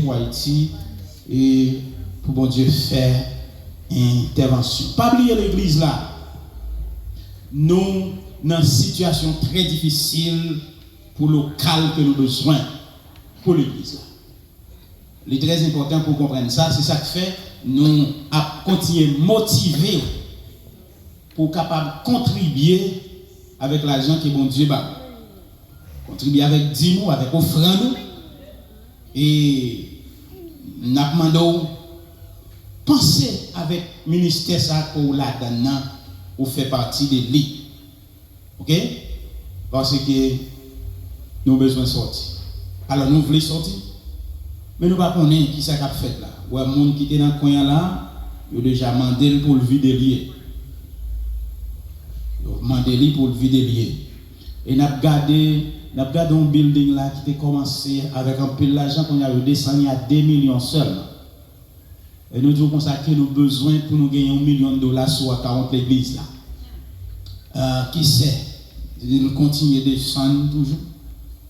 pour Haïti et pour bon Dieu faire intervention. Pas oublier l'église là. Nous, dans une situation très difficile pour le local que nous avons besoin pour l'église là. Il est très important pour comprendre ça. C'est ça qui fait nous à continuer motiver pour capable contribuer avec l'argent que bon Dieu bat. Contribuer avec 10 mots, avec offrande. Et nous demandons penser avec le ministère ça pour la donne ou fait partie de lui. OK? Parce que nous avons besoin de sortir. Alors nous voulons sortir. Mais nous ne connaissons pas qui ça a fait là. Ou un monde qui était dans le coin là, il a déjà demandé pour le vider lié. Il a demandé pour le vider lié. Et nous avons gardé un building là qui a commencé avec un peu d'argent qu'on a descendu à 2 millions seulement. Et nous devons consacrer nos besoins pour nous gagner $1 million sur 40 l'église là. Qui sait? Nous continuons de descendre toujours.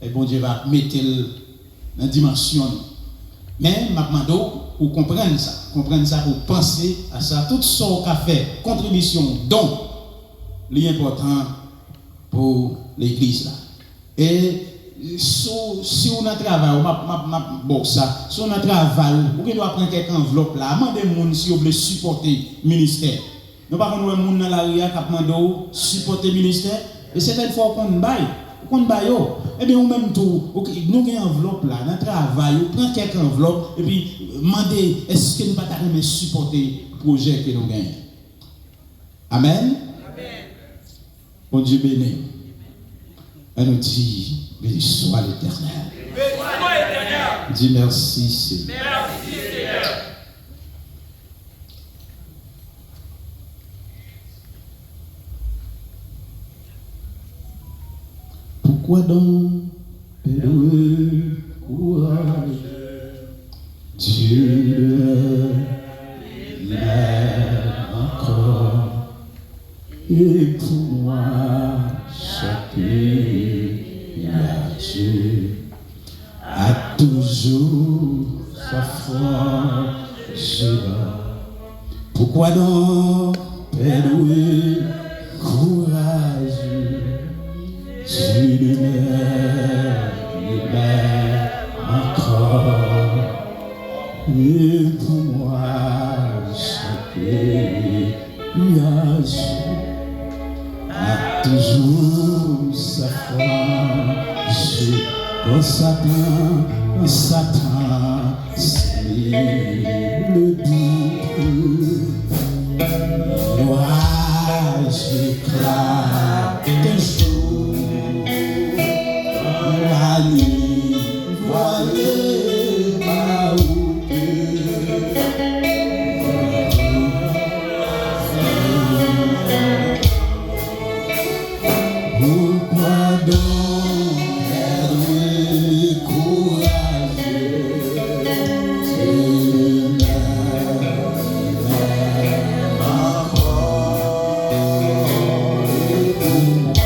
Et bon Dieu va mettre dans la dimension. Mais maintenant, pour comprendre ça, pour penser à ça, tout ce qu'on a fait, contribution, don, l'important pour l'église là. Et si on a travaillé, si on a travaillé, vous pouvez prendre quelques enveloppes là, demandez aux gens si vous voulez supporter le ministère. Nous ne pouvons pas nous dans la rue qui demandent supporter le ministère. Et certaines fois, on baille. Et bien, même tout, nous avons une enveloppe là, dans le travail, on prend quelques enveloppes et puis demandez est-ce que nous ne pouvons pas supporter le projet que nous gagnons. Amen. Bon Dieu béni. Elle nous dit, béni soit l'Éternel. Dis merci, Seigneur. Merci, Seigneur. Pourquoi donc perdre courage? Dieu l'aime encore. Et pour moi, chaque Dieu a toujours sa force. Pourquoi donc perdre courage? Dieu m'aime encore. Et pour moi, chaque nuage a toujours sa force. Quand Satan, c'est le doute. L'orage éclate un jour. La nuit, voilée ma route. Pourquoi donc perdre courage? Dieu m'aime encore.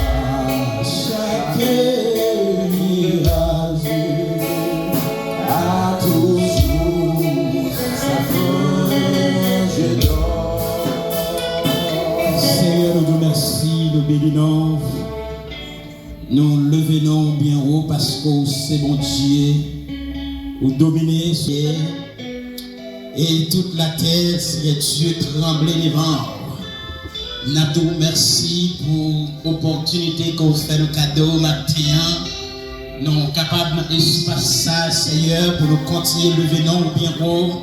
Et pour moi, chaque mirage a toujours sa fin. Je dors. Seigneur, nous vous remercions, nous bénissons. Nous levons bien haut parce que c'est bon Dieu, vous dominez et toute la terre, c'est Dieu tremblé devant. Nous merci pour l'opportunité qu'on fait le cadeau matin. Nous sommes capables d'espace ça, Seigneur, pour nous continuer lever bien haut.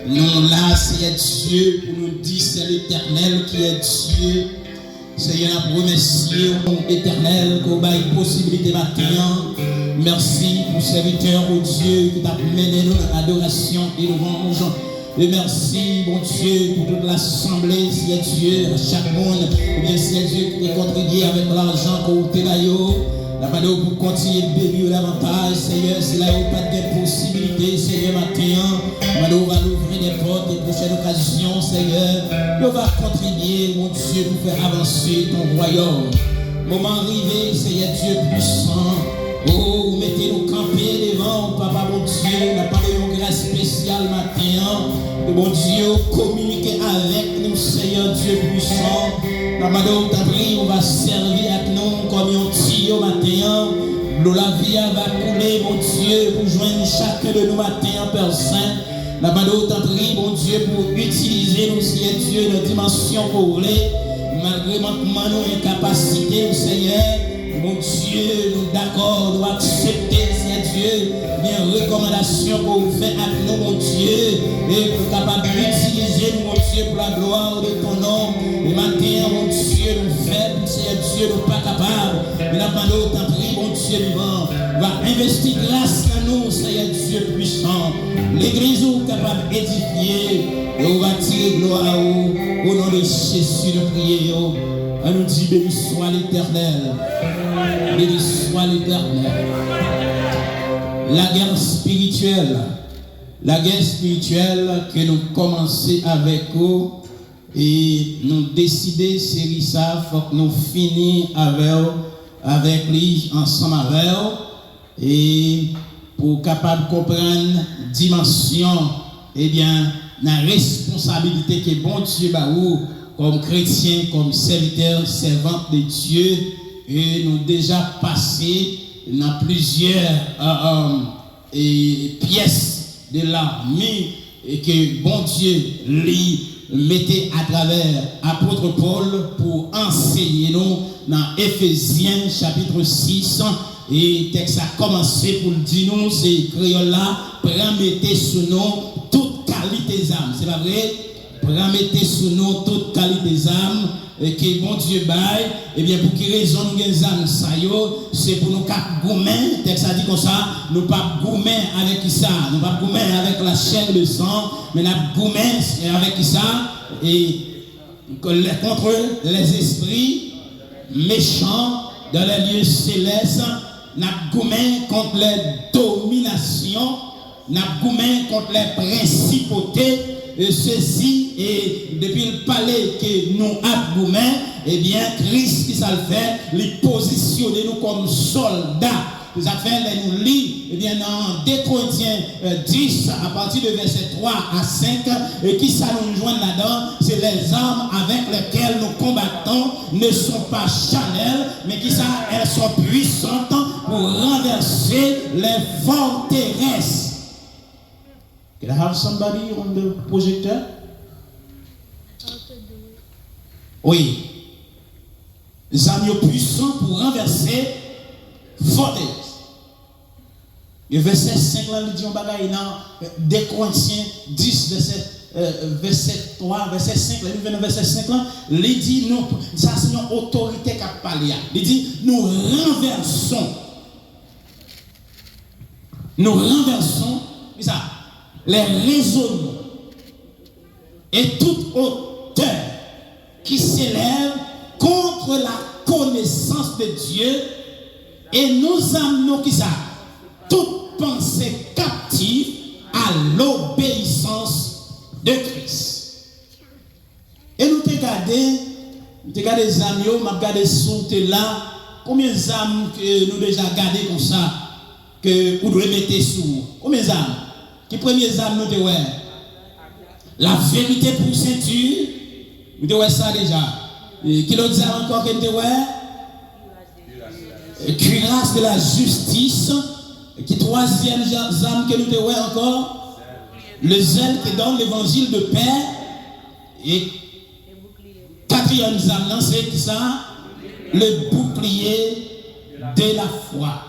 Nous là, c'est Dieu pour nous dire c'est l'Éternel qui est Dieu. Seigneur, remercie l'éternel qu'on a une possibilité matin. Merci pour serviteur, oh Dieu, qui t'a mené nous dans l'adoration et louange. Et merci, bon Dieu, pour toute l'assemblée, si est Dieu, chaque monde, et bien si est Dieu qui est contribué avec l'argent qu'on t'a donné. La panneau pour continuer de bénir davantage, Seigneur, c'est là où il n'y a pas de possibilité, Seigneur, matin. Nous va l'ouvrir des portes, des prochaines occasions, Seigneur. Nous va contribuer, mon Dieu, pour faire avancer ton royaume. Moment arrivé, Seigneur Dieu puissant, Oh, mettez-nous camper devant, Papa, bon Dieu, n'a pas de grâce spéciale matin. Que bon Dieu, communiquer avec nous, Seigneur Dieu puissant. La madame t'a pris, on va servir avec nous comme un petit matin. L'eau la vie va couler, mon Dieu, pour joindre chacun de nous matin, Père Saint. La madame t'a pris, mon Dieu, pour utiliser nous, Seigneur Dieu, nos dimensions pour les. Malgré manquement, nos incapacités, Seigneur. Mon Dieu, nous d'accord, nous accepter, Seigneur Dieu, les recommandations qu'on vous fait à nous, mon Dieu, et pour capable d'utiliser, mon Dieu, pour la gloire de ton nom. Et maintenant, mon Dieu, nous faibles, Seigneur Dieu, nous pas capables. Mais la parole t'en prie, mon Dieu vivant, va investir grâce à nous, Seigneur Dieu puissant. L'église est capable d'édifier, et on va tirer gloire au nom de Jésus, de prier. Elle nous dit, béni soit l'Éternel. Béni soit l'Éternel. La guerre spirituelle que nous commençons avec vous et nous décider, c'est ça, il faut que nous finissions avec lui, ensemble avec vous, et pour capable comprendre la dimension, eh bien, la responsabilité que bon Dieu bah comme chrétien, comme serviteur, servante de Dieu, et nous déjà passé dans plusieurs pièces de l'armée et que bon Dieu lui mettait à travers apôtre Paul pour enseigner nous dans Éphésiens chapitre 6 et texte a commencé pour dire nous c'est créole là mettez sous nous toute qualité d'âme, c'est pas vrai? Mettez sous nous toute qualité d'âme et que bon Dieu baille, et bien pour qui raison nous gagnons âme ça yo, c'est pour nous cap goumen, texte a dit comme ça, nous pas goumen avec ça, nous pas goumen avec la chair et le sang, mais nous goumen avec ça et contre les esprits méchants dans les lieux célestes, nous goumen contre les dominations, nous goumen contre les principautés. Ceci et depuis le palais que nous avons, eh bien Christ qui ça le fait, les positionner nous comme soldats. Nous avons fait nous lit, eh bien dans 2 Corinthiens 10 à partir de verset 3 à 5 et qui ça nous joint là-dedans, c'est les armes avec lesquelles nous combattons ne sont pas charnelles, mais qui ça elles sont puissantes pour renverser les forteresses. Can I have somebody on the projector? Oui. Les armes puissants pour renverser forteresse. Le verset 5 là, il dit on bagaille dans 2 Corinthiens 10 verset 3, verset 5 là, il verset 5 là, il dit nous ça c'est une autorité qui a parlé. Il dit nous renversons ça les raisonnements et toute hauteur qui s'élève contre la connaissance de Dieu et nous amenons qui ça toute pensée captive à l'obéissance de Christ. Et nous te regardons les amis, nous regardons sous là, combien d'âmes que nous déjà gardé comme ça que vous devez mettre sous combien d'âmes? Qui premiers âmes nous te ouais? La vérité pour ceinture, nous te ouais ça déjà. Qui l'autre âme encore que nous te ouais? Cuirasse de la justice. Qui troisième âme que nous te ouais encore? Le zèle qui donne l'évangile de paix. Et quatrième âme, c'est ça? Le bouclier de la foi.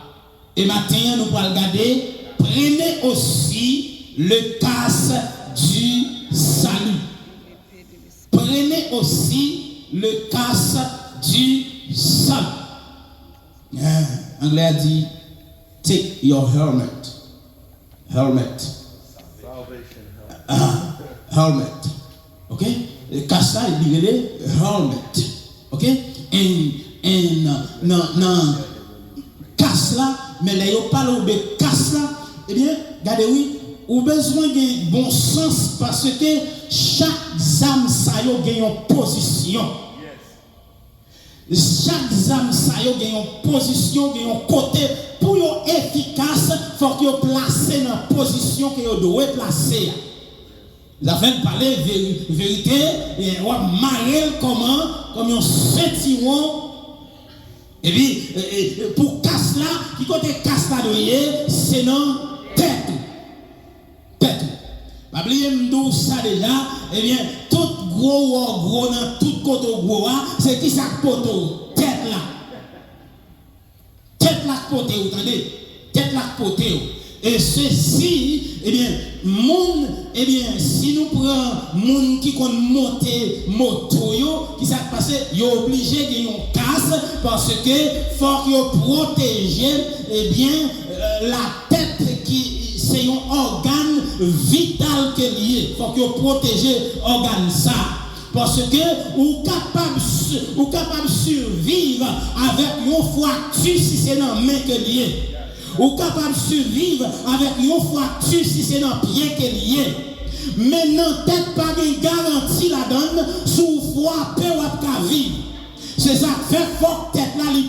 Et maintenant, nous allons regarder. Prenez aussi le casque du salut. Prenez aussi le casque du salut. Anglais a dit, take your helmet. Helmet. Helmet. Ok? Le casque là, il dit helmet. Ok? Et non, casque là, mais là, il parle de casque là. Eh bien, regardez, oui, ou besoin de bon sens parce que chaque âme ça y a une position. chaque zam ça yo gagne une position, gagne un côté pour yo efficace, faut que yo placé dans position que yo doit placer. Vous avez parlé vérité et on marrer comment comme un sentiment et puis pour casse là qui côté casse là c'est dans tête. Pas oublier m'dou ça déjà et bien tout gros dans tout côté gros c'est qui ça poto tête là poté vous entendez tête là poté et ceci eh bien monde eh bien si nous prenons monde qui connaît monter moto yo qui ça passer yo obligé de yon casse parce que faut que protéger eh bien la tête qui c'est un organe vital que lié faut que protéger organe ça parce que ou capable survivre avec une fracture si c'est dans main que lié ou capable survivre avec une fracture si c'est dans pied que lié mais non tête pas de garantie la donne sous froid peu ou pas vivre c'est ça fait faut tête là lui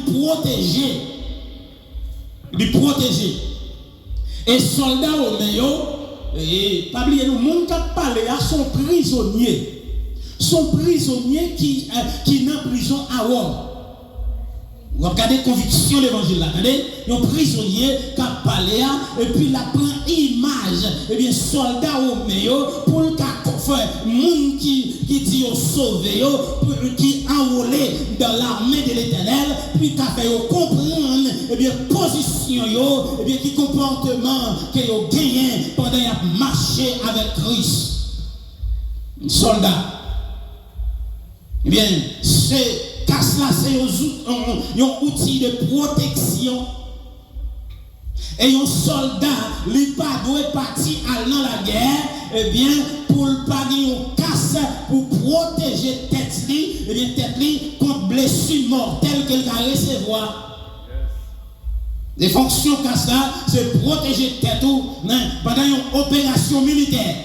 protéger et soldats au meilleur et pas oublier nous monde qui parlé à son prisonnier qui est en prison à Rome. Vous regardez conviction de l'évangile là, regardez, un prisonnier qui a parlé et puis il prend image, et bien soldat au meilleur pour le monde qui dit sauvé, qui enrôlé dans l'armée de l'Éternel, puis qui a fait comprendre et bien position et bien qui comportement que yo gagné pendant qu'il a marché avec Christ. Soldat. Eh bien, c'est casse-là, c'est un outil de protection. Et un soldat, lui pas doit partir dans la guerre, eh bien, pour le pas un casse pour protéger tête li, eh bien, tête li contre blessure mortelle qu'elle va recevoir. Les fonctions casse-là, c'est protéger tête pendant une opération militaire.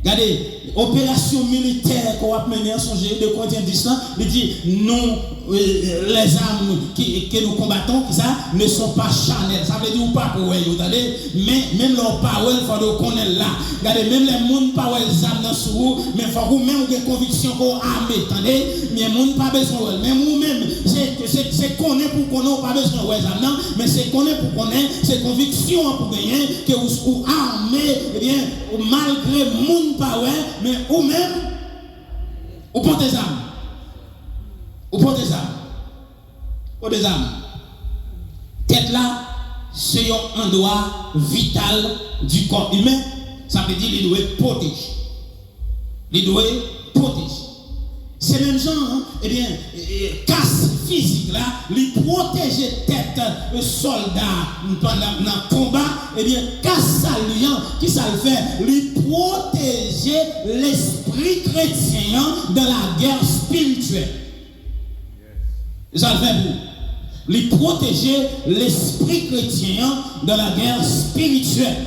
Regardez, opération militaire qu'on va mener en son de Corinthiens 10 ans, il dit non, les armes que nous combattons, ça, ne sont pas charnelles. Ça veut dire pas pour eux, attendez, mais même leurs paroles, il faut qu'on est là. Regardez, même les gens pas les armes dans sous, mais il faut que même des convictions qu'on a, attendez, mais les gens pas besoin de même vous-même, c'est qu'on est pour qu'on n'a pas besoin de les armes, mais c'est qu'on est pour qu'on ait, c'est conviction pour gagner, que vous armez, eh bien, malgré monde pas ouais, mais ou même ou pour des armes. Ou pour des armes. Pour des armes. Tête là, c'est un endroit vital du corps humain. Ça veut dire qu'il doit protéger. Il doit protéger. C'est même genre, hein, eh bien, casse physique là, lui protéger tête soldat pendant le combat, eh bien, casse ça lui, qui ça le fait, lui protéger l'esprit chrétien dans la guerre spirituelle. Ça le fait pour lui protéger l'esprit chrétien dans la guerre spirituelle.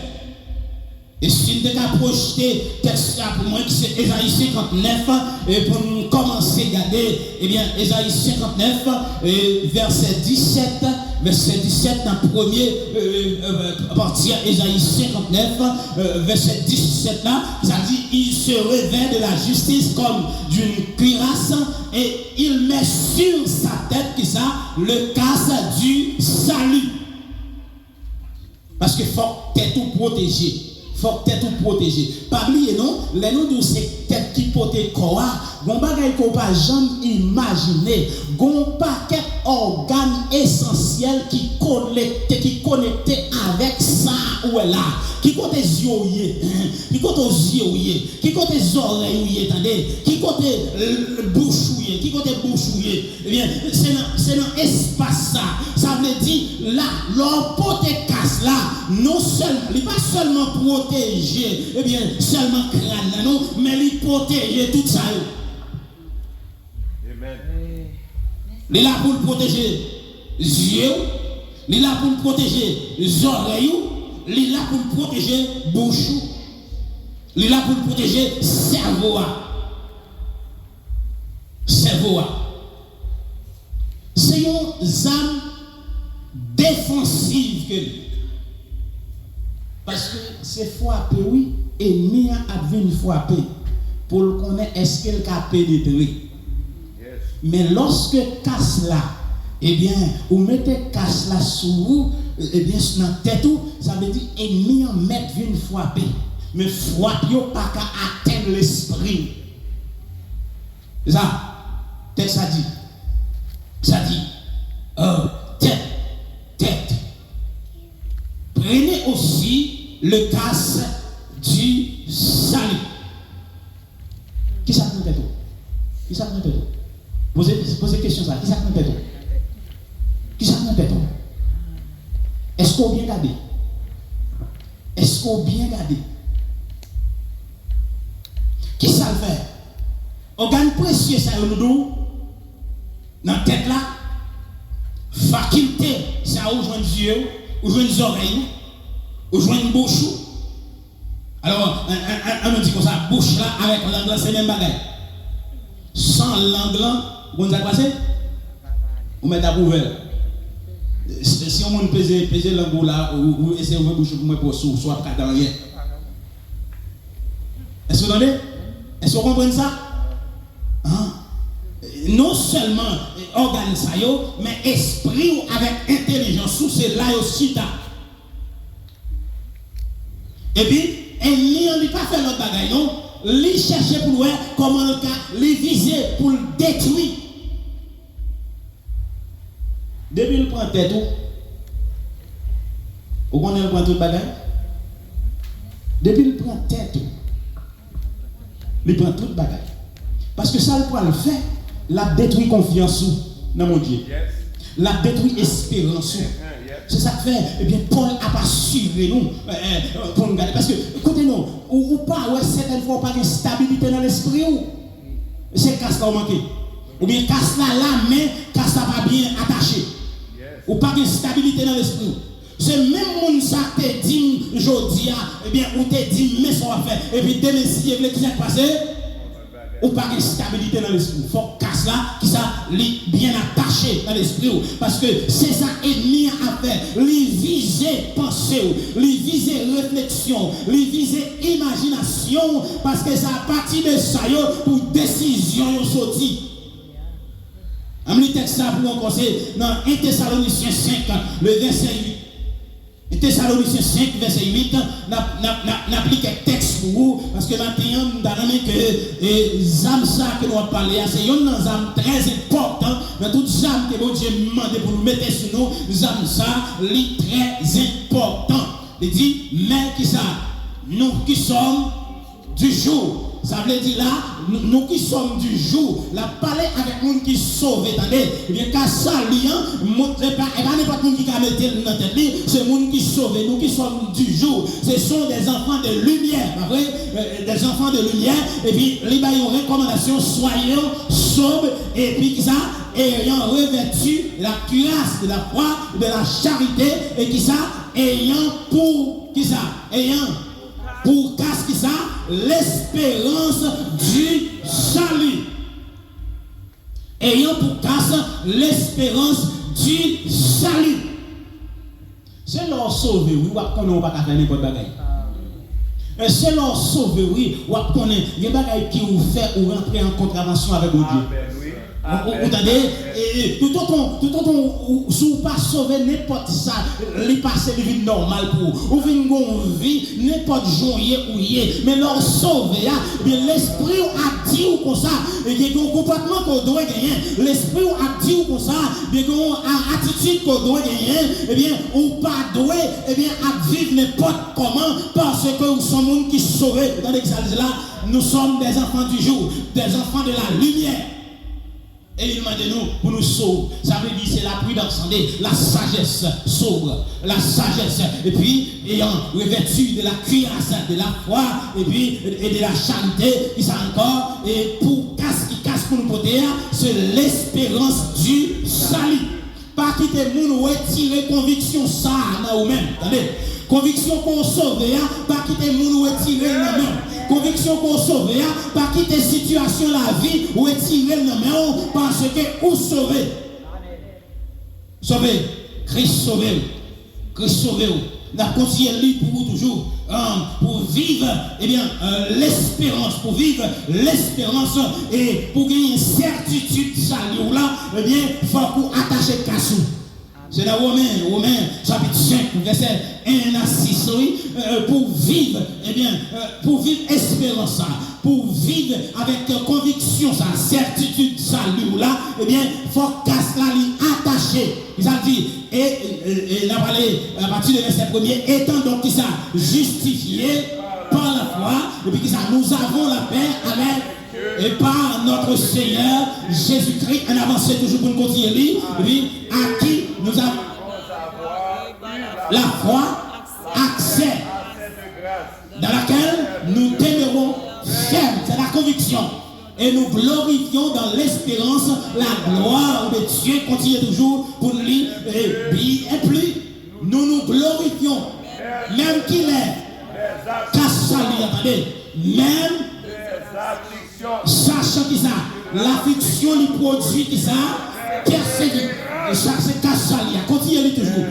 Et si nous avons projeté texte pour moi, c'est Ésaïe 59, et pour nous commencer à regarder, eh bien, Ésaïe 59, verset 17, dans le premier partie, Ésaïe 59, verset 17 là, ça dit, il se revêt de la justice comme d'une cuirasse, et il met sur sa tête, qui ça, le casque du salut. Parce que faut être tout protégé. Faut être tout protégé. Pas oublier non, les noms de ces têtes qui protègent quoi, gon bagay qu'on pas jamais imaginer, gon paquet organes essentiels qui connecté avec ça ou là, qui côté yeux, qui côté yeux, qui côté oreilles, attendez, qui côté bouche, qui côté bouche, eh bien, c'est dans espace ça. Ça veut dire là, leur casse là, non seulement, il pas seulement protéger, eh bien, seulement crâne, non, mais il protéger tout ça. Amen. Il est là pour protéger les yeux, il est là pour protéger les oreilles, il est là pour protéger la bouche, il est là pour protéger le cerveau. C'est une âme défensive que lui. Parce que c'est frapper, oui, ennemi a venu frapper pour le connaître est-ce qu'elle a pénétré. Mais lorsque casse là, eh bien, vous mettez casse là sous vous, eh bien, dans la tête, ça veut dire ennemi en mettre vient frapper. Mais frapper pas qu'à atteindre l'esprit. Ça, tête ça dit. Ça dit, tête. Prenez aussi le casse du salut. Qui ça prend tête? Qui ça prend tête? Posez question ça. Qui ça prend tête? Qui ça prend tête? Est-ce qu'on bien gardé? Est-ce qu'on bien gardé? Qui ça le fait? Organe précieux ça nous dit dans la tête là, faculté ça ou joindre yeux, ou joindre oreilles, ou joindre bouche. Alors, on nous dit comme ça, bouche là avec langue là, c'est même bagaille. Sans langue là, vous avez passé? Vous mettez à couvert. Si on peut peser langue là, ou essayer de bouche pour moi pour soit pas dans rien. Est-ce que vous entendez? Est-ce que vous comprenez ça? Hein? Non seulement organe ça mais esprit avec intelligence, c'est là aussi. Et puis, il n'a pas fait l'autre bagaille, non? Il cherche pour voir comment le cas, il viser pour le détruire. Depuis il prend tête, vous connaissez le prend tout bagaille? Depuis il prend tête, il prend toute bagaille. Parce que ça, le prend le fait, la détruit confiance dans mon Dieu. La détruit espérance. C'est ça que fait, eh bien, Paul a pas suivi nous pour nous garder. Parce que, écoutez-nous, ou pas, ouais, certaines fois, pas de stabilité dans l'esprit, c'est casse là, manqué. Ou bien casse là, la main, casse là pas bien attaché. Ou pas de stabilité dans l'esprit. C'est même monde ça te dit, aujourd'hui, eh bien, ou te dit, mais ça va faire. Et puis, demain, si vous voulez qui s'est passé, ou pas de stabilité dans l'esprit. Il faut casse là, qui ça, bien attaché dans l'esprit. Parce que c'est ça ennemi à faire. Lui viser pensée, lui viser réflexion, lui viser imagination. Parce que ça a parti de ça pour décision sortie. Le texte ça pour encore c'est dans 1 Thessaloniciens 5, le verset 8. 1 Thessaloniciens 5, verset 8, n'applique un texte pour vous, parce que maintenant, nous avons que les âmes que nous avons parlé, c'est une âme très importante, dans toutes les âmes que Dieu demande pour nous mettre sur nous, les âmes ça, très important. Il dit, mais qui ça? Nous qui sommes du jour. Ça veut dire là, nous qui sommes du jour, la parler avec nous qui sauve, attendez, eh bien, qu'à ça, montrez pas, et pas n'importe qui a mis dans la tête, c'est nous qui sauve, nous qui sommes du jour. Ce sont des enfants de lumière, pas vrai? Des enfants de lumière, et puis, les baillons recommandation, soyons sobres, et puis, ça, ayant revêtu la cuirasse de la foi, de la charité, et qui ça, ayant pour, qui ça, ayant pour casque ça, l'espérance du salut. Ayant pour casque l'espérance du salut. C'est leur sauver, oui, ou qu'on n'a pas faire n'importe quoi. C'est leur sauver, oui, ou qu'on a des bagailles qui vous fait ou rentrer en contravention avec Dieu. Vous entendez? Tout autant, si vous pas sauver n'importe ça, les passer de vie normale pour vous. Ou une vie, n'importe journée ou yé. Mais leur sauver, l'esprit a dit ou comme ça, il y a un comportement qu'on doit gagner. L'esprit a dit ou comme ça, il y a une attitude qu'on doit gagner. Eh bien, ou pas doit, eh bien, à vivre n'importe comment, parce que nous sommes monde qui sauvés. Dans l'exercice là, nous sommes des enfants du jour, des enfants de la lumière. Et il m'a dit nous pour nous sauver. Ça veut dire c'est la prudence, la sagesse sobre, la sagesse. Et puis, ayant revêtu de la cuirasse, de la foi, et puis et de la charité, qui ça encore, et pour qui casse pour nous porter, c'est l'espérance du salut. Pas quitter nous retirer conviction ça dans nous-mêmes. Attendez. Conviction qu'on sauve, pas quitter nous retirer nous-mêmes. Conviction qu'on sauve, pas quitter situation la vie ou retirer nous-mêmes parce que ou sauver. Sauvé. Christ sauvé. Christ sauvé. Nous continuons pour vous toujours. Pour vivre l'espérance, pour vivre l'espérance et pour gagner une certitude salut là, eh bien, il faut qu'on attache cassou. C'est dans Romains chapitre 5, verset 1 à 6, oui, pour vivre, pour vivre espérance, pour vivre avec conviction, certitude salut là, eh bien, il faut casse la ligne attachée. Il a dit, et il a parlé à partir du verset 1er, étant donc qui ça justifié par la foi, et puis qui ça, nous avons la paix avec et par notre Seigneur Jésus-Christ, en avancée toujours pour nous continuer, et puis à qui nous avons la foi, accès, dans laquelle nous demeurons fermes, c'est la conviction. Et nous glorifions dans l'espérance la gloire de Dieu. Continuez toujours pour nous lire. Et puis, nous nous glorifions, même qu'il est cassali, attendez, même sachant que ça, l'affliction lui produit qui ça, persévère. C'est cassali, continuez toujours.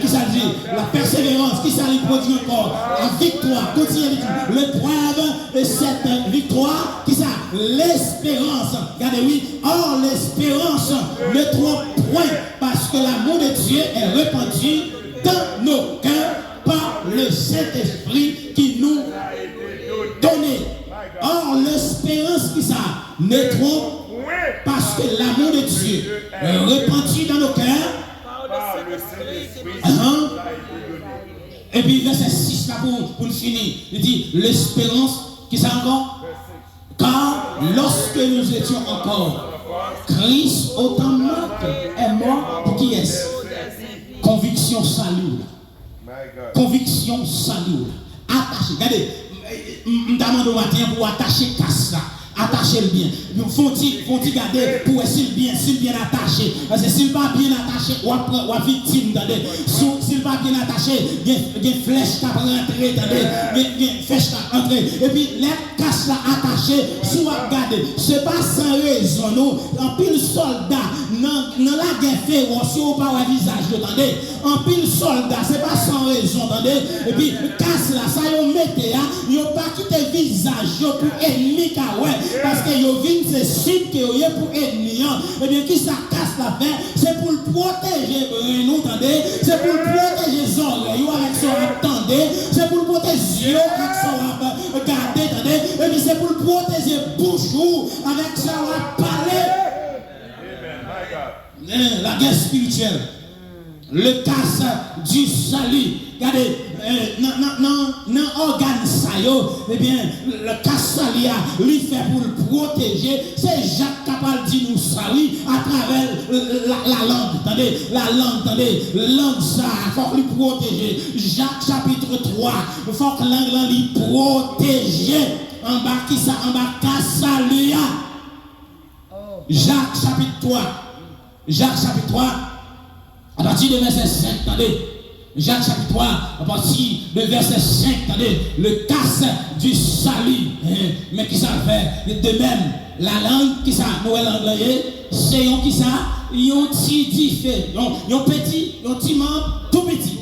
Qui ça dit, la persévérance, qui ça lui produit encore, la victoire, continuez toujours. L'épreuve et cette victoire, qui ça, l'espérance. Regardez, oui, or l'espérance ne trompe point, parce que l'amour de Dieu est répandu dans nos cœurs par le Saint-Esprit qui nous donne. Or l'espérance qui ça ne trompe, parce que l'amour de Dieu est répandu dans nos cœurs par le Saint-Esprit. Et puis verset 6 là pour finir, il dit l'espérance qui ça encore. Car lorsque nous étions encore, Christ autant est mort pour qui est-ce? Conviction salut. Conviction salut. Attaché. Regardez, je demande au matin pour attacher casse là. Attacher le bien. Faut-il garder pour s'il bien attaché. Parce que s'il pas bien attaché, ou victime, s'il pas bien attaché, il y a des flèches qui rentrent, il y a des flèches qui rentrent. Et puis, les casse là attachées, si vous regardez, c'est pas sans raison, non. En pile soldat, dans la guerre féroce, si vous pas un visage, attendez. En pile soldat, c'est pas sans raison, attendez. Et puis, casse là, ça y mettez, il n'y a pas quitté visage pour ennemi, parce que yo vin c'est cible que yo pour ennemi. Et bien qui ça casse la fin, c'est pour le protéger nous attendez, c'est pour le protéger les oreilles avec son attendez, c'est pour le protéger avec son garder attendez, et puis c'est pour le protéger bouche avec son parler. La guerre spirituelle, le casse du salut. Regardez, dans l'organe ça, eh bien, le cassalia, lui fait pour le protéger. C'est Jacques capable de dire nous ça, oui, à travers la langue. Attendez, la langue ça, il faut lui protéger. Jacques chapitre 3, il faut que langue lui protéger. En bas qui ça, en bas cassalia. Jacques chapitre 3. Jacques chapitre 3, à partir de verset 5, attendez. Jacques chapitre 3, à partir de verset 5, attendez, le casse du salut. Mais qui ça fait? De même, la langue qui ça, Noël anglais, c'est un qui ça, un petit diffé, un petit membre tout petit.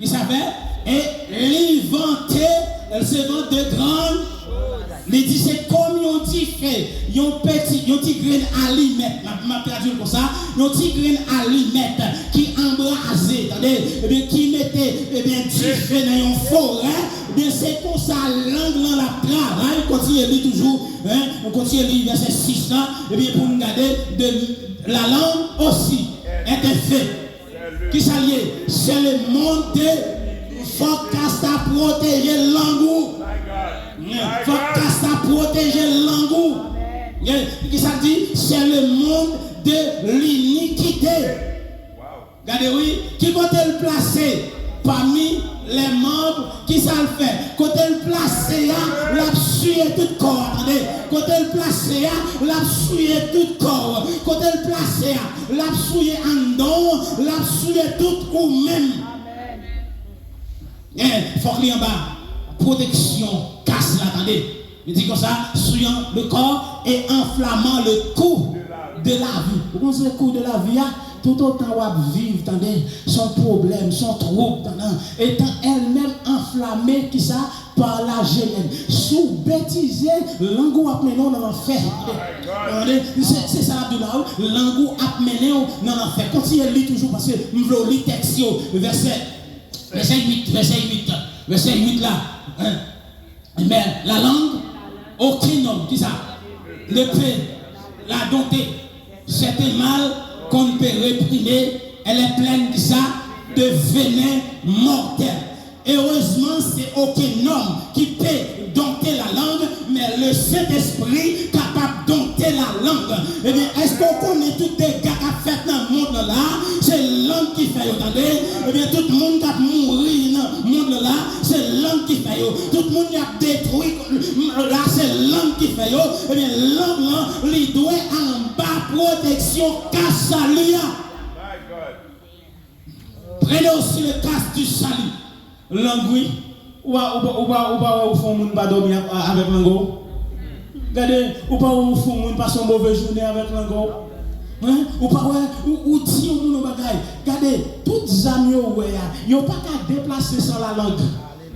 Qui ça fait? Et l'inventer, elle se vend de grandes. Il dit c'est comme un petit fait, un petit grain allumette, m'a traduit comme ça, un petit grain allumette qui embrasait, qui mettait du feu dans une forêt, c'est comme ça langue dans la travail, on continue à lire toujours, on continue à lire verset 6 là, et bien pour nous garder de la langue aussi est un fait. Qui s'allie, c'est le monde de faut qu'à ça protéger la langue. Faut qu'à ça protéger la langue. Qui ça dit, c'est le monde de l'iniquité. Regardez, oui, qui peut le placer parmi les membres qui ça le fait. Quand elle place, la suie tout corps. Attendez, quand elle place, la suie tout corps. Quand elle place, la suie en don, la suie tout ou même. Il faut qu'il y ait en bas. Protection, casse là, attendez. Il dit comme ça, souillant le corps et enflammant le cou de la vie. Vous connaissez le cou de la vie? tout autant ou vivre, attendez, son problème, son trouble, étant elle-même enflammée, qui ça, par la gêne. Sous bêtiser, l'angou a mené dans l'enfer. C'est ça, Abdoulaye, l'angou a mené dans l'enfer. Continuez à lire toujours parce que nous voulons lire texte, verset 8, verset 8 là. Mais la langue, aucun homme, qui ça, ne peut la dompter. C'est un mal qu'on ne peut réprimer. Elle est pleine de ça, de venin mortel. Heureusement, c'est aucun homme qui peut dompter la langue, mais le Saint-Esprit capable de dompter la langue. Eh bien, est-ce qu'on connaît tous les gars qui fait dans le monde là? C'est langue qui fait, attendez. Eh bien, tout le monde qui a mouru dans le monde là, c'est langue qui fait. Tout le monde qui a détruit là, c'est langue qui fait. Eh bien, langue là, il doit en bas protection Kassalia. Prenez aussi le casque du salut. Langue, ou font moun pas dormir avec langue. Regardez, ou pas ou font moun pas son mauvais journée avec langue. Hein? Ou pas ou dit moun bagay. Regardez, toutes amis yo pas qu'à déplacer sans la langue.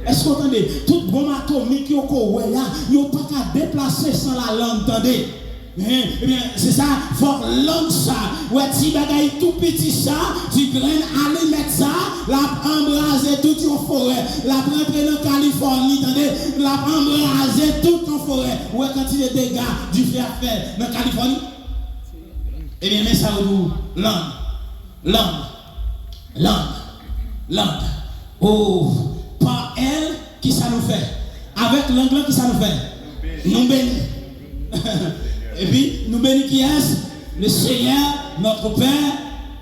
Est-ce que vous entendez? Tout bon atomique yo pas qu'à déplacer sans la langue, attendez. Eh bien, c'est ça, faut langue ça. Ouais, si bagaille tout petit ça, tu graines aller mettre ça, la embraser toute une forêt, la prendre dans Californie, attendez, la embraser toute une forêt. Ouais, quand il y a des dégâts du fer dans Californie. Eh bien, mais ça vous langue. Oh, par elle, qui ça nous fait? Avec l'anglais, qui ça nous fait? Nous bénis. Et puis, nous bénissons qui est le Seigneur, notre Père.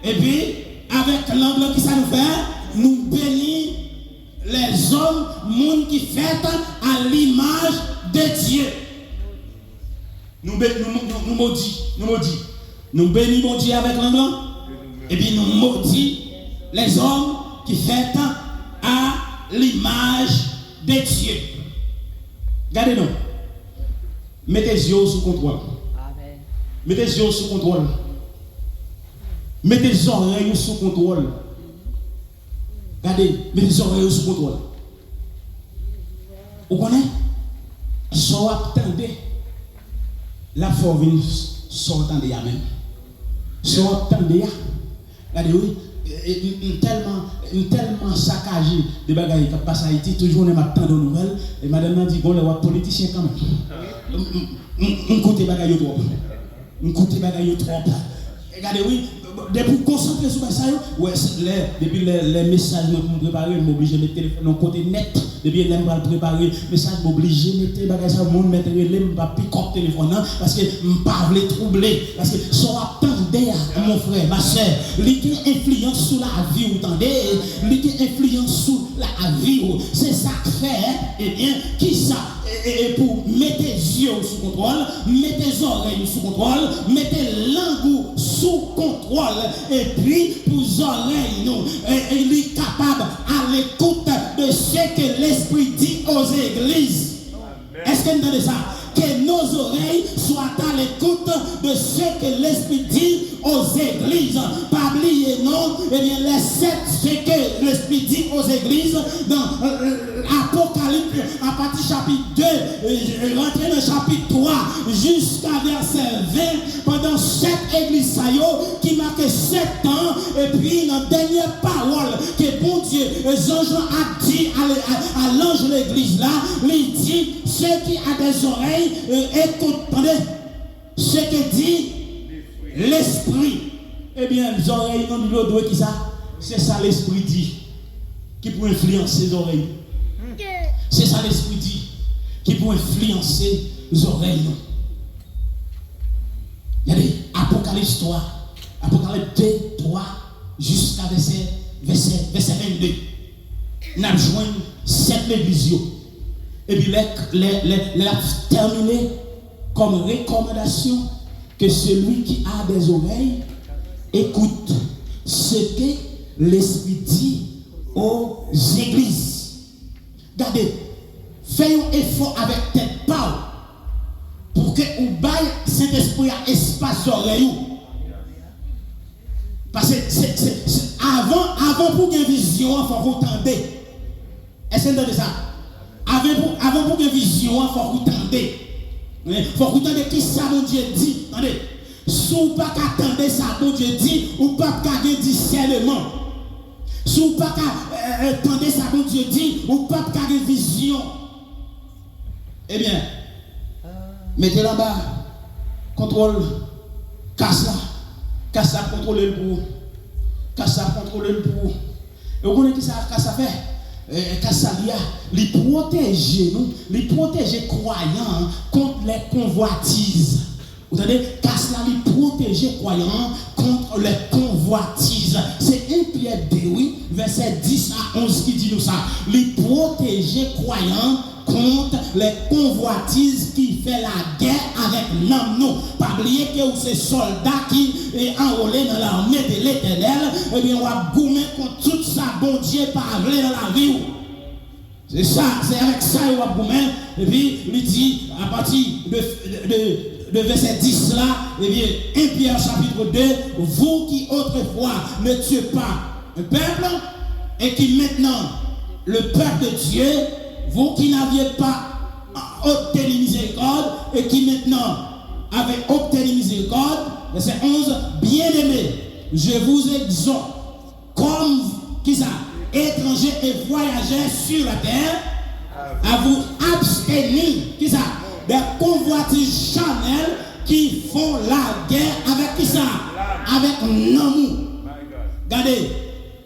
Et puis, avec l'angle qui ça nous fait, nous bénissons les hommes, monde qui fait à l'image de Dieu. Nous maudit. Nous bénissons Dieu avec l'angle. Et puis, nous maudit les hommes qui fait à l'image de Dieu. Regardez-nous. Mettez les yeux sous contrôle. Mettez les yeux sous contrôle. Mettez les oreilles sous contrôle. Regardez, mettez les oreilles sous contrôle. Vous connaissez? So attendez. La forme so attendez ya même. So attendez ya. Regardez oui, tellement saccagé de bagaille qui passe à Haïti, toujours on m'attend de nouvelles et madame m'a dit bon les politiciens quand même. On côté bagaille trop. Regardez, oui, depuis concentrer sur ça, depuis les messages que je préparer, je m'oblige de mettre le téléphone dans côté net. Depuis que je préparer, message m'oblige de mettre le bagage, je vais mettre le téléphone parce que je ne pas troubler. Parce que ça attendait mon frère, ma soeur, il y a influence sur la vie, vous entendez? Il y a influence sur la vie. C'est ça que fait, eh bien, qui ça? Et pour mettre les yeux sous contrôle, mettre les oreilles sous contrôle, mettre langue sous contrôle, et puis pour les oreilles, nous, il est capable à l'écoute de ce que l'Esprit dit aux églises. Est-ce que vous entendez ça? Que nos oreilles soient à l'écoute de ce que l'Esprit dit aux églises. Pas oublier, non, eh bien, les 7, ce que l'Esprit dit aux églises dans Apocalypse, à partir du chapitre 2, rentrer dans le chapitre 3, jusqu'à verset 20, pendant 7 églises qui marquent 7 ans, et puis dans la dernière parole que bon Dieu, Jean a dit à l'ange de l'église là, il dit, ceux qui ont des oreilles, écoutez ce que dit l'Esprit. Eh bien, les oreilles non doit qui ça? C'est ça l'Esprit dit qui peut influencer les oreilles. C'est ça l'Esprit dit qui peut influencer les oreilles. Regardez, Apocalypse 3, Apocalypse 2, 3, jusqu'à verset 22. Nous avons joint 7 églises. Et puis, les a terminé comme recommandation que celui qui a des oreilles écoute ce que l'Esprit dit aux églises. Regardez, faites un effort avec tête parole pour que vous baillez cet esprit à espace d'oreille. Parce que avant pour une vision, il faut que vous tendez. Est-ce que vous entendez ça? Avant pour une vision, il faut que vous tendez. Il faut que vous tendez qui ça, mon Dieu dit. Attendez. Si vous pas attendre ça, mon Dieu dit, ou pas garder discernement. Si vous pas attendre ça, mon Dieu dit, ou pas garder vision. Eh bien, mettez là-bas, contrôle, casse là, contrôle le pour. Casse là, contrôle le pour. Et vous connaissez qui ça, casse là fait? Kassalia, les protéger nous, les protéger croyants contre les convoitises. Vous entendez? Kassalia, les protéger croyants contre les convoitises. C'est 1 Pierre 2, oui, verset 10 à 11 qui dit nous ça. Les protéger croyants contre les convoitises qui fait la guerre avec l'homme. Non, pas oublier que ces soldats qui est enrôlé dans l'armée de l'Éternel, eh bien, on va goumer contre tout ça, bon Dieu, parler dans la vie. C'est ça, c'est avec ça qu'on va goumer. Et puis, il dit, à partir de verset 10 là, eh bien, 1 Pierre chapitre 2, vous qui autrefois ne tuez pas un peuple, et qui maintenant, le peuple de Dieu, vous qui n'aviez pas obtenu miséricorde et qui maintenant avez obtenu miséricorde, verset 11, bien-aimés, je vous exhorte, comme qui ça, étrangers et voyageurs sur la terre, à vous abstenir, qui ça, des convoitises charnelles qui font la guerre avec qui ça, avec l'amour. Regardez.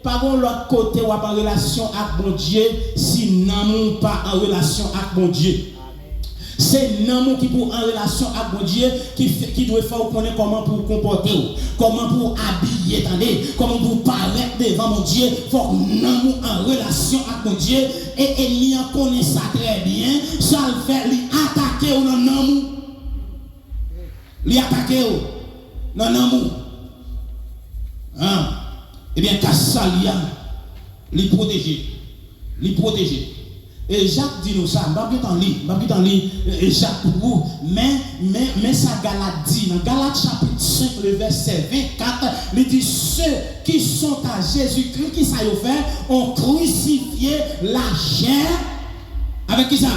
Pas de l'autre côté ou en relation avec mon Dieu si n'amour pas en relation avec mon Dieu. C'est l'amour qui pour en relation avec mon Dieu qui doit faire connaître comment pour comporter, comment pour habiller, attendez, comment pour paraître devant mon Dieu. Il faut l'amour en relation avec mon Dieu et il en connaît ça très bien. Ça le fait lui attaquer au l'amour. Lui attaquer au l'amour. Hein? Eh bien, Kassalia, les protéger. Et Jacques dit nous ça, je vais en lire Jacques pour vous, mais ça Galate dit, dans Galate chapitre 5, le verset 24, il dit ceux qui sont à Jésus-Christ, qui ça y fait, ont crucifié la chair, avec qui ça?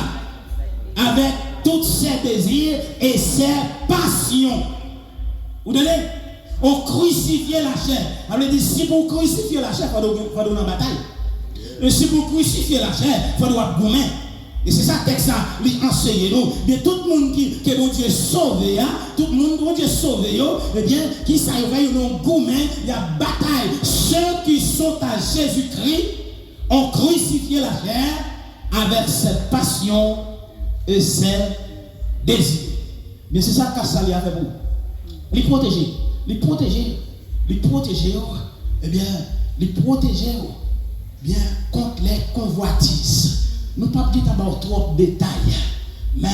Avec tous ses désirs et ses passions. Vous donnez? On crucifié la chair. On dit si vous crucifiez la chair, il faut donner une bataille. Et si vous crucifiez la chair, il faut donner goumer. Et c'est ça que ça lui enseigne nous. Mais tout le monde qui bon Dieu sauvé, tout le monde bon Dieu sauvé, eh bien, qui ça y va, ils ont goumé, il y a bataille. Ceux qui sont à Jésus-Christ ont crucifié la chair avec ses passions et ses désirs. Mais c'est ça que ça lui a fait pour vous. Les protéger. Les protéger, eh bien, les protéger bien contre les convoitises. Nous ne pouvons pas dire trop de détails, mais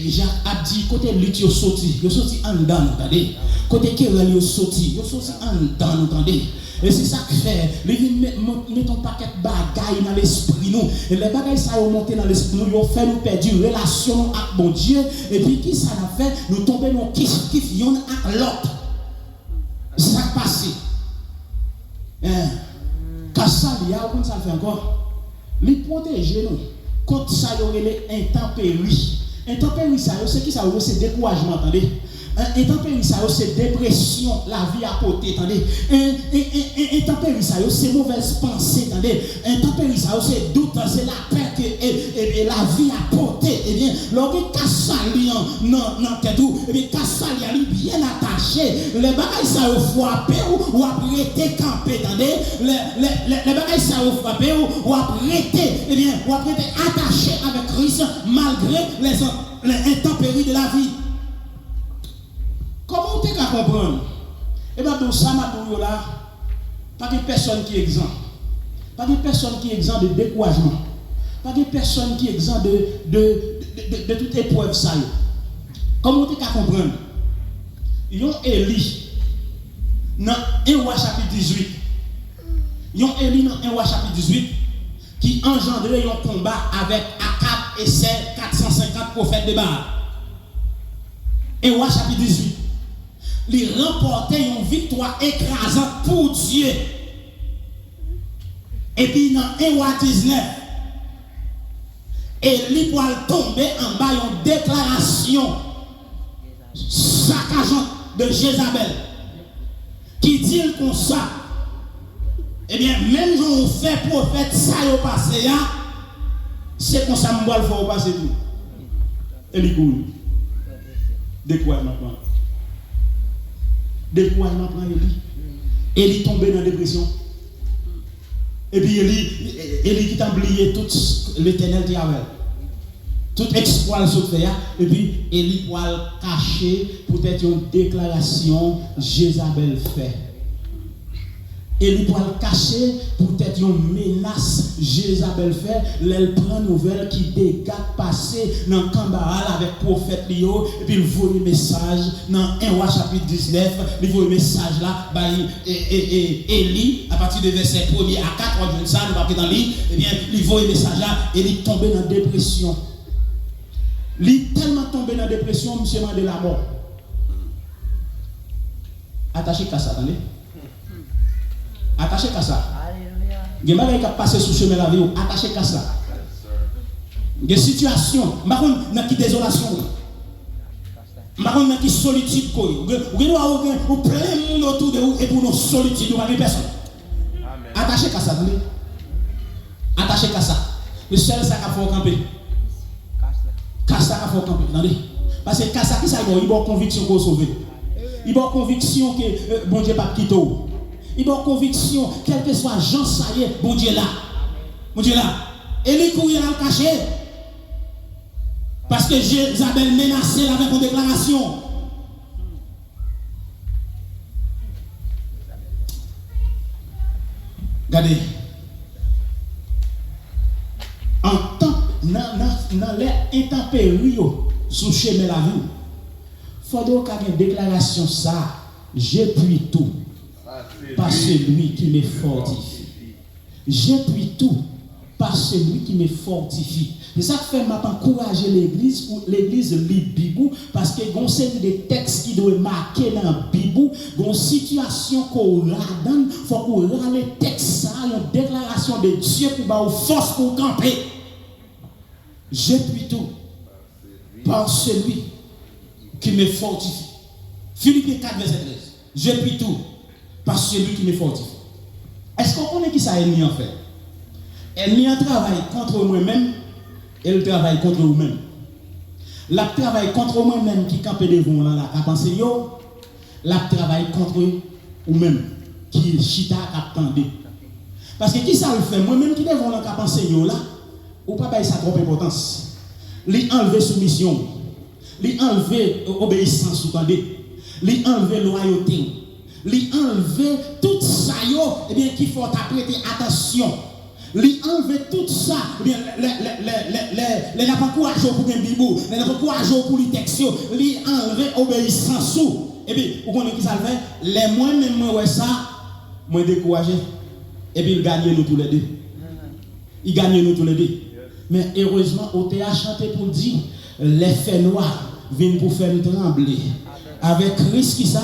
Jacques a dit côté lutte yo sorti en dedans, attendez. Côté querelle yo sorti en dedans, attendez. Et c'est ça que fait, mettons un paquet de bagailles dans l'esprit nous. Et les bagailles ça ont monté dans l'esprit nous, ils fait nous perdre une relation avec mon Dieu. Et puis qui ça l'a fait, nous tomber dans kiff yon avec l'autre. C'est ça qui passe. Quand ça y a, comment ça fait encore? Les protéger nous contre ça y aurait les intempéries. Intempéries ça c'est qui ça c'est découragement, attendez. Intempéries ça c'est dépression, la vie à côté, attendez. Intempéries ça c'est mauvaise pensée, attendez. Intempéries ça c'est doute, c'est la peur et la vie à côté. Eh bien, lorsque Kassalia non tête ou et bien Kassalia lui bien attaché, les bagailles ça frappé ou arrêter camper, attendez. Les bagailles ça frappé ou arrêter, eh bien, ou arrêter attaché avec Christ malgré les intempéries de la vie. Comment tu peux comprendre? Eh bien, dans ça, là, pas de personne qui est exempt. Pas de personne qui est exempt de découragement. Pas de personne qui est exempt de toute épreuve. Ça. Comment tu peux comprendre? Ils ont Élie dans 1 Roi chapitre 18. Ils ont Élie dans 1 Roi chapitre 18 qui engendrait un combat avec Akab et ses 450 prophètes de Baal. 1 Roi chapitre 18. il remportait une victoire écrasante pour Dieu. Et puis dans 1 roi 19, Élie pour tomber en bas une déclaration saccageante de Jézabel qui dit comme ça. Eh bien, même si on fait prophète, ça y est passé, c'est comme ça que je vais passer tout. Élie coule. Découragement prend. Découragement prend Élie. Élie tombé dans la dépression. Et puis Élie qui t'a oublié tout l'éternel qui avait. Tout exploit sur fait. Et puis Élie pour cacher peut-être une déclaration Jézabel fait. Élie pour cacher peut-être une menace Jézabel fait. Elle prend nouvelle qui dégâts passé dans le Cambaral avec le prophète Lio. Et puis il voit un message dans 1 roi chapitre 19. Il voit un message là. Élie, à partir du verset 1er à 4, on dit ça, nous va dans l'île. Et bien, il voit un message là. Élie tombé dans la dépression. Il est tellement tombé dans la dépression, monsieur m'a de la mort. Attaché qu'à ça, attendez. Attaché qu'à ça. Il y a des gens qui passent sur le chemin de la vie, attaché qu'à ça. Il y a des situations, dans qui désolation, dans qui solitude, vous plein de monde autour de vous et pour nos solitude, vous n'avez personne. Attaché qu'à ça, attendez. Attaché qu'à ça. Le seul, c'est qu'il faut camper. Kassa a faut camper, attendez. Parce que Kassa qui ça il a une conviction qu'on sauver. Il a une conviction que bon Dieu pas quitter. Il a une conviction quel que soit Jean ça y est, bon Dieu là. Bon Dieu là. Et lui courir à le cacher. Parce que Jézabel menacé avec une déclaration. Regardez. En temps dans les intempéries sous chemin la vie, il faudra qu'il y ait une déclaration ça, j'ai pris tout par celui qui me fortifie. J'ai pris tout par celui qui me fortifie. C'est ça que fait m'encourager l'église pour l'église lit Bible parce que gon série de textes qui doivent marquer dans la Bible, gon situation qu'on donne, faut qu'on rende les textes ça, une déclaration de Dieu pour avoir force pour camper. J'ai pris tout par celui qui me fortifie. Philippiens 4, verset 13. J'ai pris tout par celui qui me fortifie. Est-ce qu'on connaît qui ça ennemi en fait? Ennemi en travail contre moi-même et le travail contre vous-même. La travail contre moi-même qui campe devant là, la pensée yo. La travail contre vous-même qui chita attendez. Parce que qui ça le fait? Moi-même qui devant la pensée yo là. Ou pas payer ça trop importance. Li enlever soumission, li enlever obéissance, vous entendez? Li enlever loyauté, li enlever tout ça yo, eh bien qu'il faut prêter attention. Li enlever tout ça, eh bien les n'a pas courage pour un bibou, les n'a pas courage pour les textes, li enlever obéissance. Et bien vous connaissez qui ça le fait? Les moins même moi ça, moi découragé. Et puis il gagne nous tous les deux. Il gagne nous tous les deux. Mais heureusement, on t'a chanté pour dire les faits noirs viennent pour faire trembler. Avec Christ qui ça,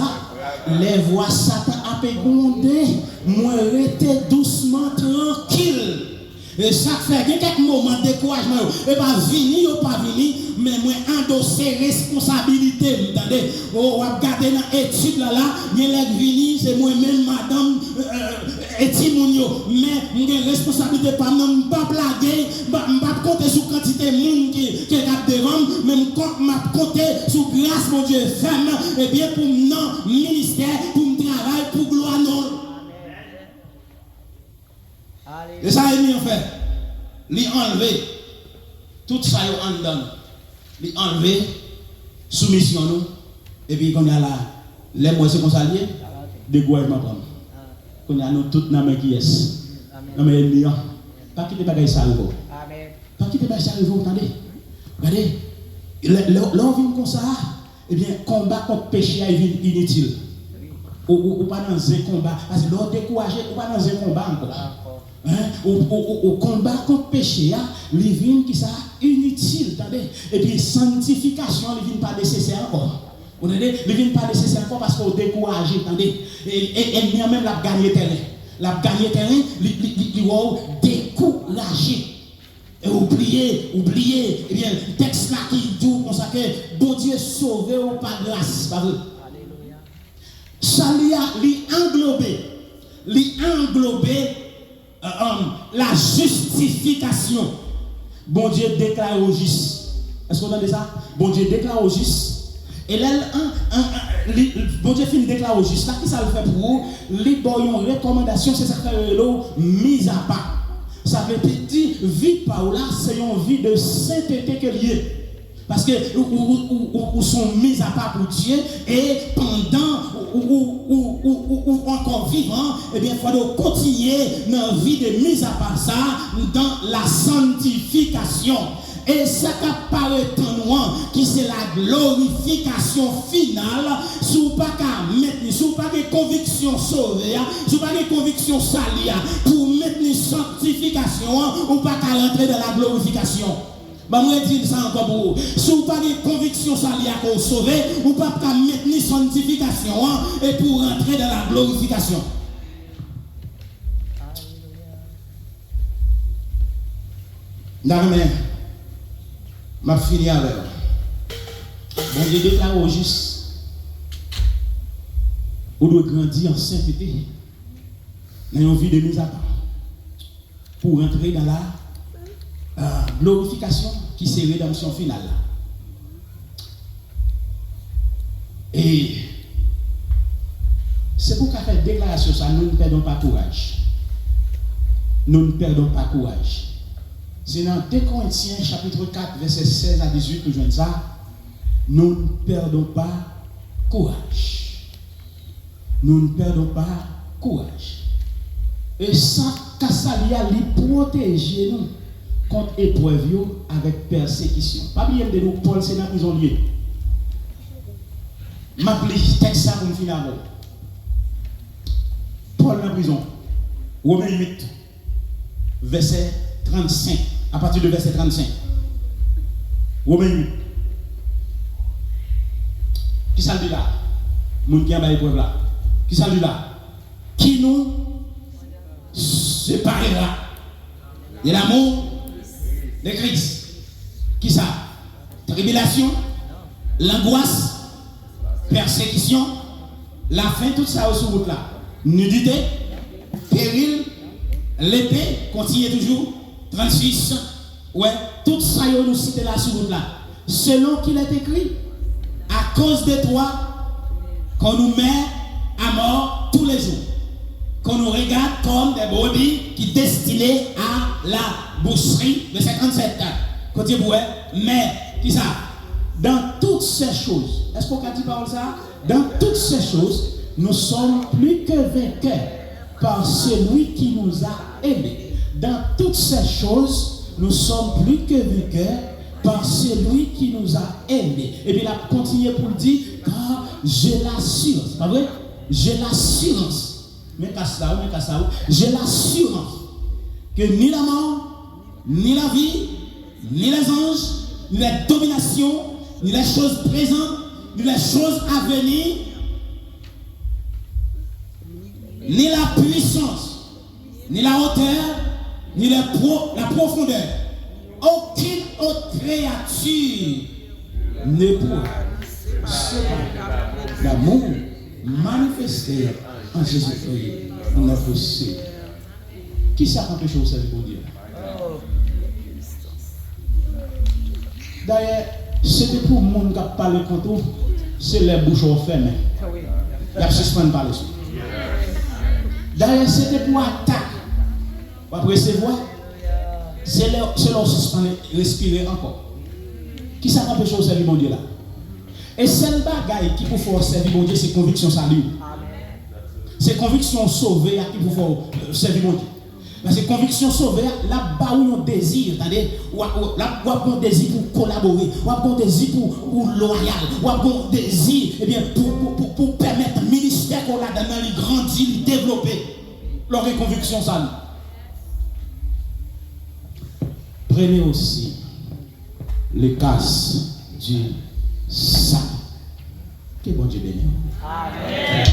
les voix Satan a pégondé, moi rester doucement tranquille. Et ça fait quelques moments de découragement, et pas venir ou pas venir, mais moi endosser responsabilité. Vous entendez? On va regarder dans l'étude là, il y a venir, c'est moi-même, madame, et Timounio, mais j'ai responsabilité pas même pas blaguer, pas compter sur quantité de monde qui est devant, même m'a compter sur grâce mon Dieu femme, et bien pour mon ministère, pour mon travail, pour gloire non. Et ça est mis en fait. Lui enlever tout ça en donne. Lui enlever soumission nous. Et puis qu'on a là, les mois c'est qu'on s'allie, découragement prendre. Qu'on a nous toutes dans qui est. Non mais ennemi, pas quitter bagaille ça encore. Amen. Pas quitter bagaille ça encore, attendez. Regardez, l'envie comme ça, eh bien combat contre péché est inutile. Ou pas dans un combat, parce que l'autre découragé, ou pas dans un combat encore. Au combat contre péché, les vignes qui sont inutiles, et puis sanctification, les vignes pas nécessaire encore. Vous entendez? Il ne vient pas nécessaire encore parce qu'on décourage, attendez. Et même la gagné terrain. La gagné terrain, il découragé. Et oubliez, eh bien, le texte là qui dit comme ça que bon Dieu sauvé ou par grâce, pas vrai? Ça lui a englobé la justification. Bon Dieu déclare au juste. Est-ce que vous entendez ça? Bon Dieu déclare au juste. Et là, bon Dieu finit de déclarer au juste. Là, qui ça le fait pour vous? Les boyons, recommandation, c'est ça qui fait l'eau mise à part. Ça veut dire, vie par là, c'est une vie de sainteté que lié. Parce que ou sont mis à part pour Dieu et pendant ou encore vivant, eh bien, il faut continuer dans la vie de mise à part ça, dans la sanctification. Et ça qui apparaît en nous, qui c'est la glorification finale, sous pas qu'à mettre, sous pas de conviction sauvée, sous pas de conviction salie, pour mettre une sanctification, ou pas qu'à rentrer dans la glorification. Bah, moi, je dis ça encore pour vous. Si vous n'avez pas de conviction salie pour sauver, ou pas qu'à mettre une sanctification, et pour rentrer dans la glorification. D'accord, m'a fini avec. Bon Dieu déclare au juste. On doit grandir en sainteté. Dans une vie de mise à part. Pour entrer dans la glorification qui c'est rédemption finale. Et c'est pour qu'à faire déclaration ça, nous ne perdons pas courage. Nous ne perdons pas courage. C'est dans 2 Corinthiens chapitre 4, verset 16 à 18 que je dis ça. Nous ne perdons pas courage. Nous ne perdons pas courage. Et ça, ça lui protéger nous contre épreuve avec persécution. Pas bien de nous, Paul, c'est dans la prison liée. M'appelle texte ça pour me finir avec. Paul dans la prison. Romains 8, verset 35. À partir de verset 35. Romains 8. Qui ça dit là? Moun qui a baillé épreuve là. Qui ça dit là? Qui nous séparera de l'amour de Christ? Qui ça? Tribulation, l'angoisse, persécution, la faim, tout ça au sous route là. Nudité, péril, l'épée, continue toujours. 36, ouais, tout ça y nous cité là sur route là. Selon qu'il est écrit, à cause de toi, qu'on nous met à mort tous les jours. Qu'on nous regarde comme des brebis qui destinés à la boucherie de 57 ans. Côté bouet, mais, qui ça? Dans toutes ces choses, est-ce qu'on a dit par ça? Dans toutes ces choses, nous sommes plus que vainqueurs par celui qui nous a aimés. Dans toutes ces choses, nous sommes plus que vainqueurs par celui qui nous a aimés. Et puis il a continué pour dire, car j'ai l'assurance. Pas vrai? J'ai l'assurance. Mais j'ai l'assurance que ni la mort, ni la vie, ni les anges, ni la domination, ni les choses présentes, ni les choses à venir, ni la puissance, ni la hauteur, ni la profondeur. Aucune autre créature ne pourra séparer l'amour manifesté en Jésus-Christ, notre Seigneur. Qui ça empêche au service pour Dieu? D'ailleurs, c'était pour le monde qui a parlé contre vous, c'est les bouchons fermés. Il y a suspendu par le son. D'ailleurs, c'était pour attaquer. Après recevoir, c'est leur suspendre, respirer encore. Qui ça empêche au service mon Dieu là? Et seul bagaille qui peut faire servir mon Dieu, c'est conviction salut. C'est conviction sauvée qui peut faire servir mon Dieu. Parce que conviction sauvée, là-bas où on désire, attendez, là où on désire pour collaborer, où on désire pour loyal, où on désire eh bien, pour permettre le ministère qu'on a dans les grandir, les développer. Leur conviction salut. Prenez aussi les casses du salut. Que bon Dieu bénisse. Amen.